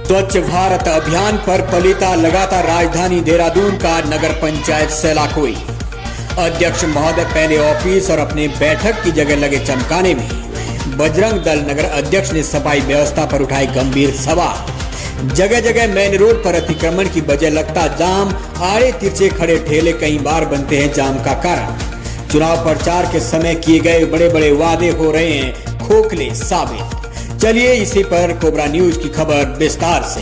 स्वच्छ भारत अभियान पर पलीता लगातार राजधानी देहरादून का नगर पंचायत सेलाकोई। अध्यक्ष महोदय पहले ऑफिस और अपने बैठक की जगह लगे चमकाने में। बजरंग दल नगर अध्यक्ष ने सफाई व्यवस्था पर उठाए गंभीर सवाल। जगह जगह मेन रोड पर अतिक्रमण की वजह लगता जाम, आड़े तिरछे खड़े ठेले कई बार बनते हैं जाम का कारण। चुनाव प्रचार के समय किए गए बड़े बड़े वादे हो रहे हैं खोखले साबित। चलिए इसी पर कोबरा न्यूज की खबर विस्तार से।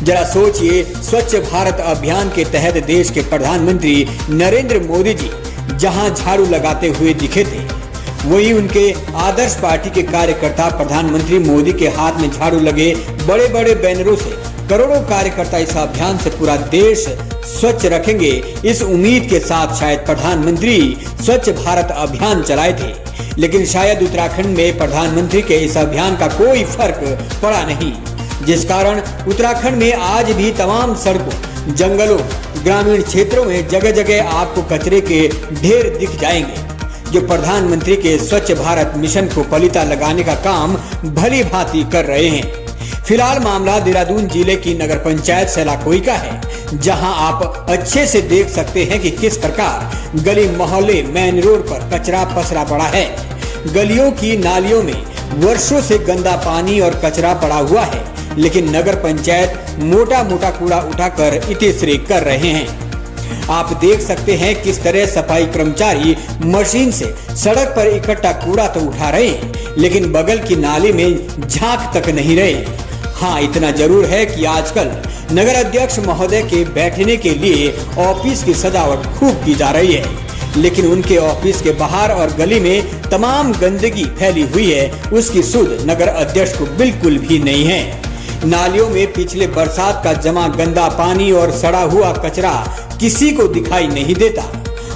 जरा सोचिए, स्वच्छ भारत अभियान के तहत देश के प्रधानमंत्री नरेंद्र मोदी जी जहां झाड़ू लगाते हुए दिखे थे, वहीं उनके आदर्श पार्टी के कार्यकर्ता प्रधानमंत्री मोदी के हाथ में झाड़ू लगे बड़े बड़े बैनरों से करोड़ों कार्यकर्ता इस अभियान से पूरा देश स्वच्छ रखेंगे, इस उम्मीद के साथ शायद प्रधानमंत्री स्वच्छ भारत अभियान चलाए थे। लेकिन शायद उत्तराखंड में प्रधानमंत्री के इस अभियान का कोई फर्क पड़ा नहीं, जिस कारण उत्तराखंड में आज भी तमाम सड़कों, जंगलों, ग्रामीण क्षेत्रों में जगह जगह आपको कचरे के ढेर दिख जाएंगे, जो प्रधानमंत्री के स्वच्छ भारत मिशन को पलीता लगाने का काम भली भांति कर रहे हैं। फिलहाल मामला देहरादून जिले की नगर पंचायत सेलाकोई का है, जहां आप अच्छे से देख सकते हैं कि किस प्रकार गली मोहल्ले मेन रोड पर कचरा पसरा पड़ा है। गलियों की नालियों में वर्षों से गंदा पानी और कचरा पड़ा हुआ है, लेकिन नगर पंचायत मोटा मोटा कूड़ा उठाकर इतिश्री कर रहे हैं। आप देख सकते हैं किस तरह सफाई कर्मचारी मशीन से सड़क पर इकट्ठा कूड़ा तो उठा रहे हैं, लेकिन बगल की नाली में झांक तक नहीं रहे। हाँ, इतना जरूर है कि आजकल नगर अध्यक्ष महोदय के बैठने के लिए ऑफिस की सजावट खूब की जा रही है, लेकिन उनके ऑफिस के बाहर और गली में तमाम गंदगी फैली हुई है, उसकी सुध नगर अध्यक्ष को बिल्कुल भी नहीं है। नालियों में पिछले बरसात का जमा गंदा पानी और सड़ा हुआ कचरा किसी को दिखाई नहीं देता,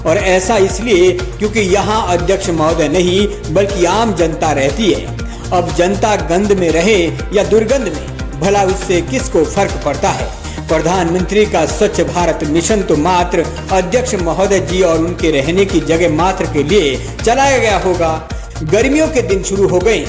और ऐसा इसलिए क्योंकि यहाँ अध्यक्ष महोदय नहीं बल्कि आम जनता रहती है। अब जनता गंद में रहे या दुर्गंध में, भला उससे किसको फर्क पड़ता है। प्रधानमंत्री का स्वच्छ भारत मिशन तो मात्र अध्यक्ष महोदय जी और उनके रहने की जगह मात्र के लिए चलाया गया होगा। गर्मियों के दिन शुरू हो गए,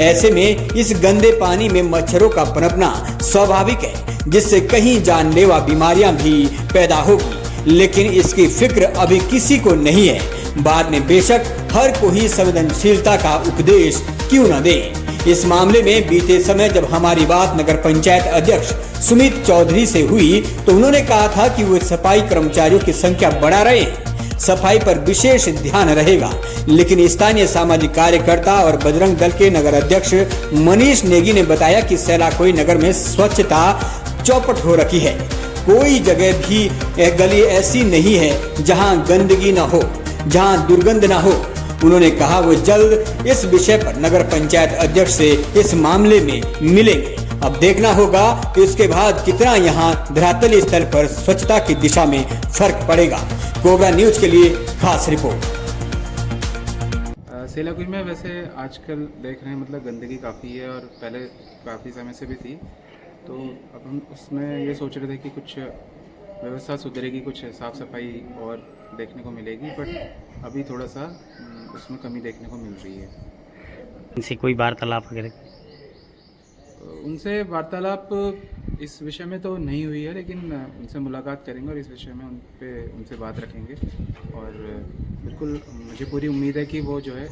ऐसे में इस गंदे पानी में मच्छरों का पनपना स्वाभाविक है, जिससे कहीं जानलेवा बीमारियां भी पैदा होगी, लेकिन इसकी फिक्र अभी किसी को नहीं है। बाद में बेशक हर कोई संवेदनशीलता का उपदेश क्यों न दे। इस मामले में बीते समय जब हमारी बात नगर पंचायत अध्यक्ष सुमित चौधरी से हुई, तो उन्होंने कहा था कि वो सफाई कर्मचारियों की संख्या बढ़ा रहे हैं, सफाई पर विशेष ध्यान रहेगा। लेकिन स्थानीय सामाजिक कार्यकर्ता और बजरंग दल के नगर अध्यक्ष मनीष नेगी ने बताया कि सेलाकोई नगर में स्वच्छता चौपट हो रखी है। कोई जगह भी गली ऐसी नहीं है जहां गंदगी न हो, जहां दुर्गंध न हो। उन्होंने कहा वो जल्द इस विषय पर नगर पंचायत अध्यक्ष से इस मामले में मिलेंगे। अब देखना होगा कि इसके बाद कितना यहाँ धरातल स्तर पर स्वच्छता की दिशा में फर्क पड़ेगा। कोबरा न्यूज के लिए खास रिपोर्ट। सेलाकोई में वैसे आजकल देख रहे हैं मतलब गंदगी काफ़ी है, और पहले काफ़ी समय से भी थी, तो अब हम उसमें ये सोच रहे थे कि कुछ व्यवस्था सुधरेगी, कुछ साफ़ सफाई और देखने को मिलेगी, बट अभी थोड़ा सा उसमें कमी देखने को मिल रही है। इनसे कोई वार्तालाप वगैरह? उनसे वार्तालाप इस विषय में तो नहीं हुई है, लेकिन उनसे मुलाकात करेंगे और इस विषय में उनसे बात रखेंगे, और बिल्कुल मुझे पूरी उम्मीद है कि वो जो है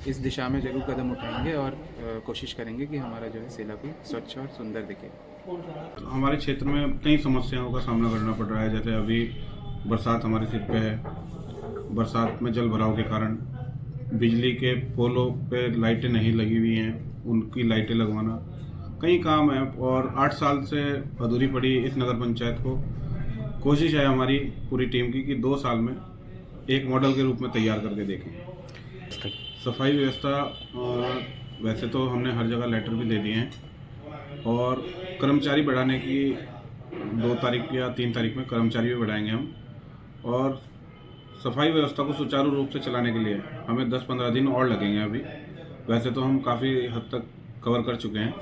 इस दिशा में ज़रूर कदम उठाएंगे और कोशिश करेंगे कि हमारा जो है सेलाकोई स्वच्छ और सुंदर दिखे। हमारे क्षेत्र में कई समस्याओं का सामना करना पड़ रहा है, जैसे अभी बरसात हमारे सिर पे है। बरसात में जल भराव के कारण बिजली के पोलों पे लाइटें नहीं लगी हुई हैं, उनकी लाइटें लगवाना कई काम है, और 8 साल से अधूरी पड़ी इस नगर पंचायत को। कोशिश है हमारी पूरी टीम की कि 2 साल में एक मॉडल के रूप में तैयार करके देखें। सफाई व्यवस्था वैसे तो हमने हर जगह लेटर भी दे दिए हैं, और कर्मचारी बढ़ाने की 2 तारीख या 3 तारीख में कर्मचारी भी बढ़ाएंगे हम, और सफाई व्यवस्था को सुचारू रूप से चलाने के लिए हमें 10-15 दिन और लगेंगे। अभी वैसे तो हम काफ़ी हद तक कवर कर चुके हैं,